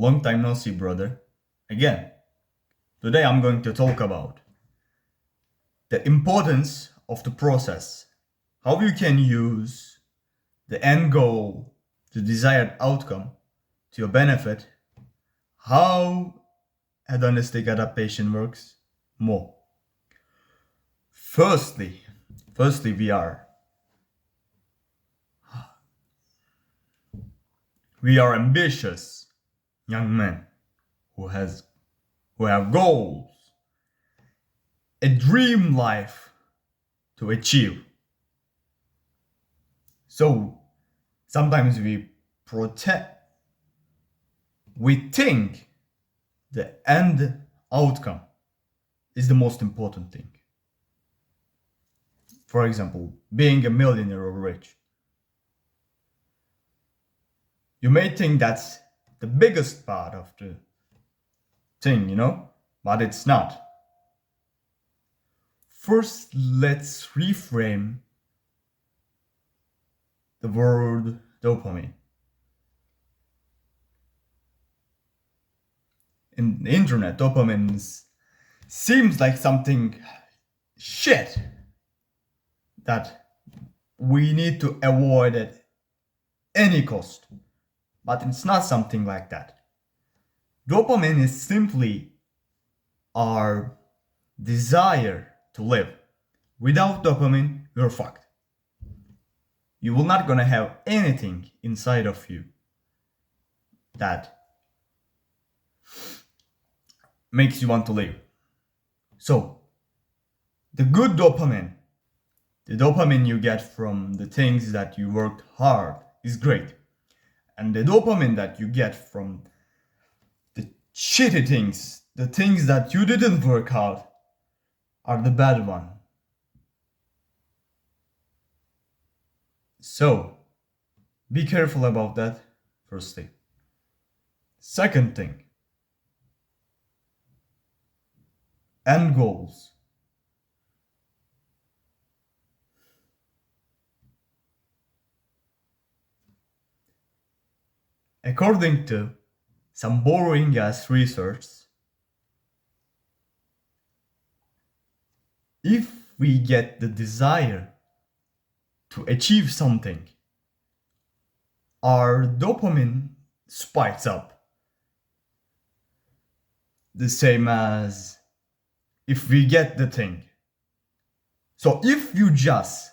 Long time no see, brother. Again, today I'm going to talk about the importance of the process, how you can use the end goal, the desired outcome to your benefit, how hedonistic adaptation works more. Firstly, we are ambitious young men who have goals, a dream life to achieve. So sometimes we think the end outcome is the most important thing. For example, being a millionaire or rich. You may think that's the biggest part of the thing, but it's not. First, let's reframe the word dopamine. In the internet, dopamine seems like something shit that we need to avoid at any cost. But it's not something like that. Dopamine is simply our desire to live. Without dopamine, you're fucked. You will not gonna have anything inside of you that makes you want to live. So, the good dopamine, the dopamine you get from the things that you worked hard, is great. And the dopamine that you get from the shitty things, the things that you didn't work hard, are the bad one. So, be careful about that, first thing. Second thing, end goals. According to some boring ass research, if we get the desire to achieve something, our dopamine spikes up. The same as if we get the thing. So if you just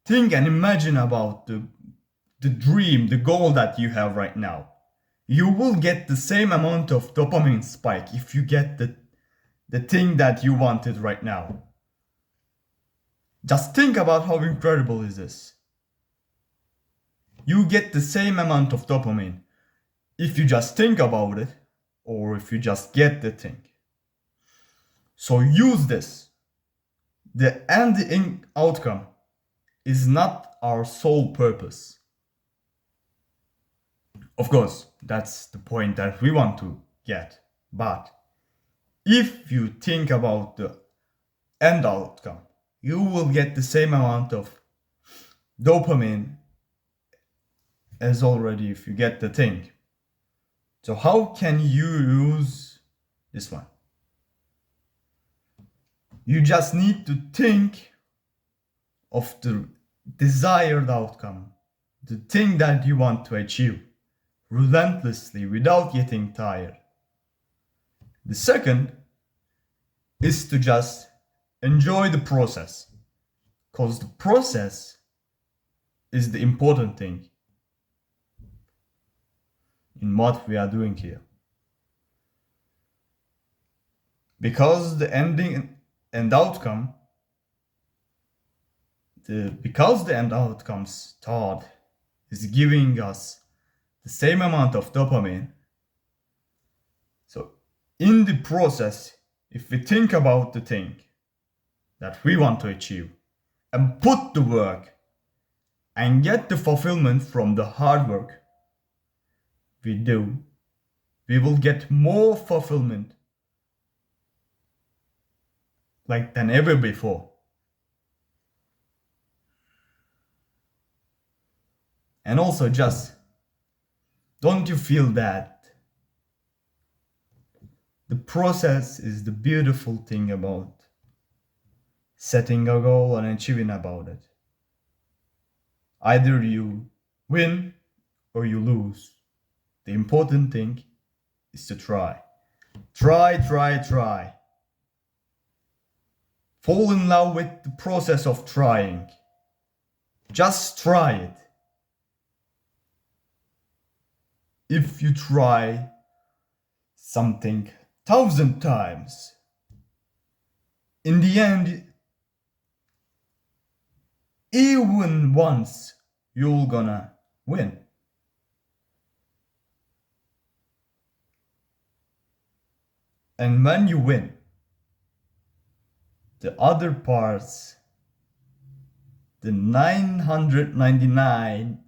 think and imagine about the dream, the goal that you have right now, you will get the same amount of dopamine spike if you get the thing that you wanted right now. Just think about how incredible is this. You get the same amount of dopamine if you just think about it or if you just get the thing. So use this. The end outcome is not our sole purpose. Of course, that's the point that we want to get. But if you think about the end outcome, you will get the same amount of dopamine as already if you get the thing. So how can you use this one? You just need to think of the desired outcome, the thing that you want to achieve, relentlessly without getting tired. The second is to just enjoy the process, because the process is the important thing in what we are doing here. Because the ending and outcome, because the end outcome's thought is giving us the same amount of dopamine. So in the process, if we think about the thing that we want to achieve and put the work and get the fulfillment from the hard work we do, we will get more fulfillment than ever before. And also, just don't you feel that The process is the beautiful thing about setting a goal and achieving about it. Either you win or you lose. The important thing is to try. Try, try, try. Fall in love with the process of trying. Just try it. If you try something 1,000 times, in the end, even once, you're gonna win. And when you win, the other parts, the 999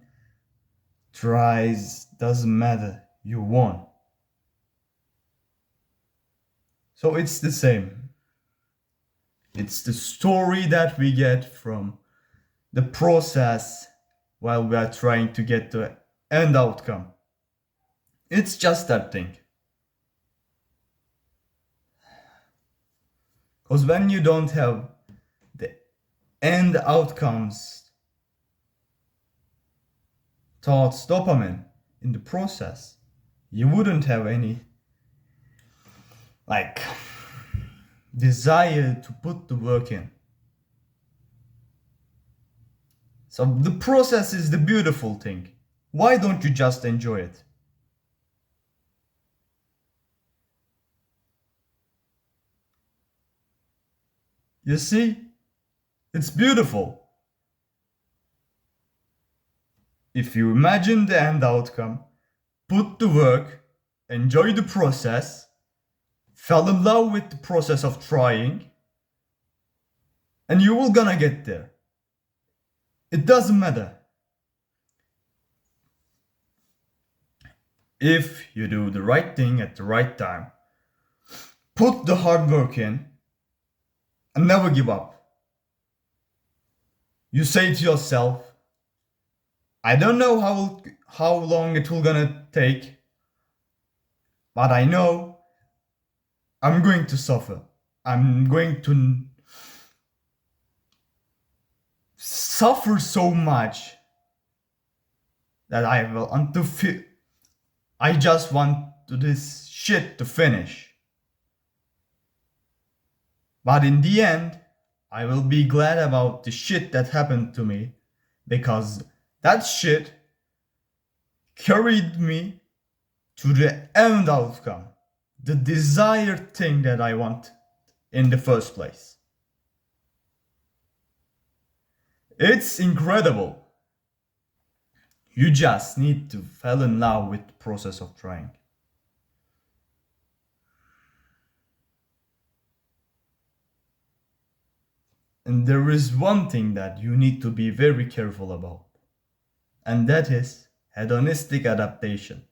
tries, doesn't matter, you won. So it's the same. It's the story that we get from the process while we are trying to get the end outcome. It's just that thing. Because when you don't have the end outcomes, thoughts, dopamine in the process, you wouldn't have any desire to put the work in. So the process is the beautiful thing. Why don't you just enjoy it? You see, it's beautiful. If you imagine the end outcome, put the work, enjoy the process, fell in love with the process of trying, and you will gonna get there. It doesn't matter. If you do the right thing at the right time, put the hard work in, and never give up. You say to yourself, I don't know how long it will gonna take, but I know I'm going to suffer. I'm going to suffer so much that I just want this shit to finish. But in the end, I will be glad about the shit that happened to me, because that shit carried me to the end outcome, the desired thing that I want in the first place. It's incredible. You just need to fall in love with the process of trying. And there is one thing that you need to be very careful about, and that is hedonistic adaptation.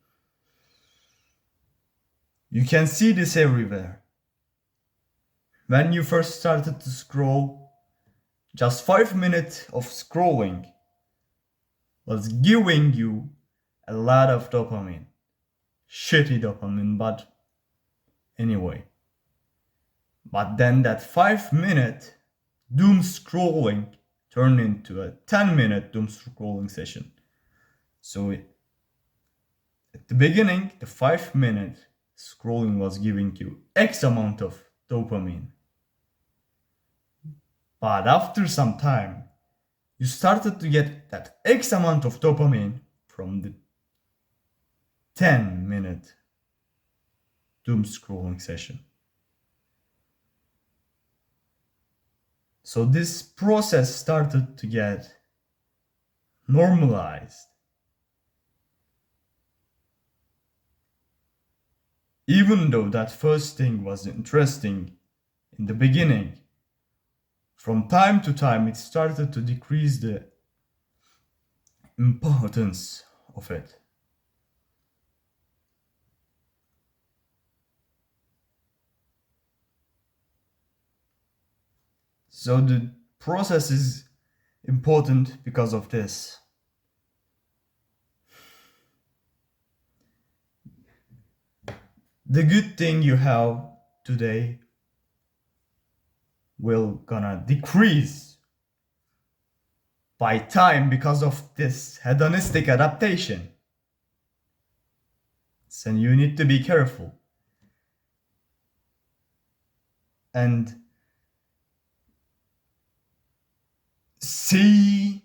You can see this everywhere. When you first started to scroll, just 5 minutes of scrolling was giving you a lot of dopamine. Shitty dopamine, but anyway. But then that 5 minute doom scrolling turned into a 10-minute doom scrolling session. So at the beginning, the 5 minute scrolling was giving you X amount of dopamine. But after some time, you started to get that X amount of dopamine from the 10-minute doom scrolling session. So this process started to get normalized. Even though that first thing was interesting in the beginning, from time to time it started to decrease the importance of it. So the process is important because of this. the good thing you have today will gonna decrease by time because of this hedonistic adaptation. So you need to be careful. And see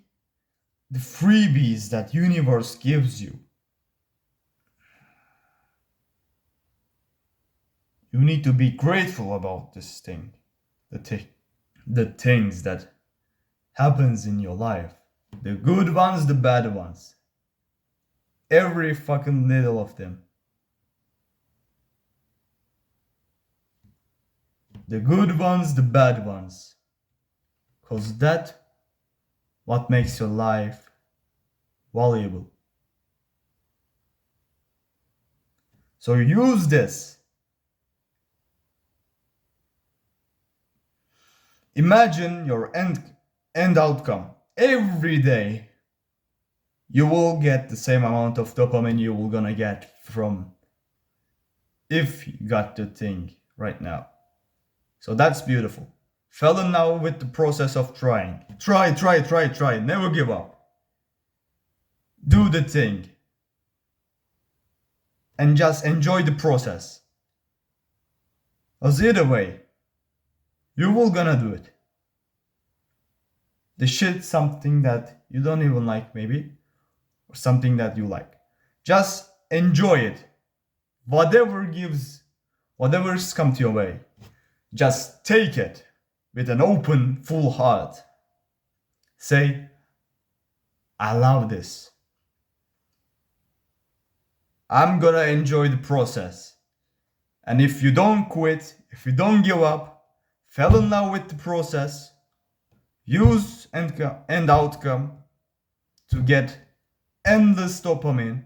the freebies that universe gives you. You need to be grateful about this thing, the things that happens in your life, the good ones, the bad ones, every fucking little of them. The good ones, the bad ones, cause that what makes your life valuable. So use this. Imagine your end outcome. Every day you will get the same amount of dopamine you will gonna get from if you got the thing right now. So that's beautiful. Fell in love with the process of trying. Try. Never give up. Do the thing. And just enjoy the process. Because either way, you will gonna do it. The shit something that you don't even like maybe, or something that you like. Just enjoy it. Whatever's come to your way, just take it with an open, full heart. Say, I love this. I'm gonna enjoy the process. And if you don't quit, if you don't give up, fell in love with the process, use end outcome to get endless dopamine,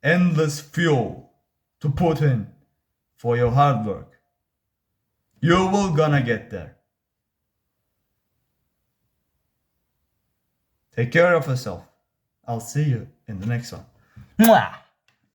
endless fuel to put in for your hard work. You will gonna get there. Take care of yourself. I'll see you in the next one. Mwah!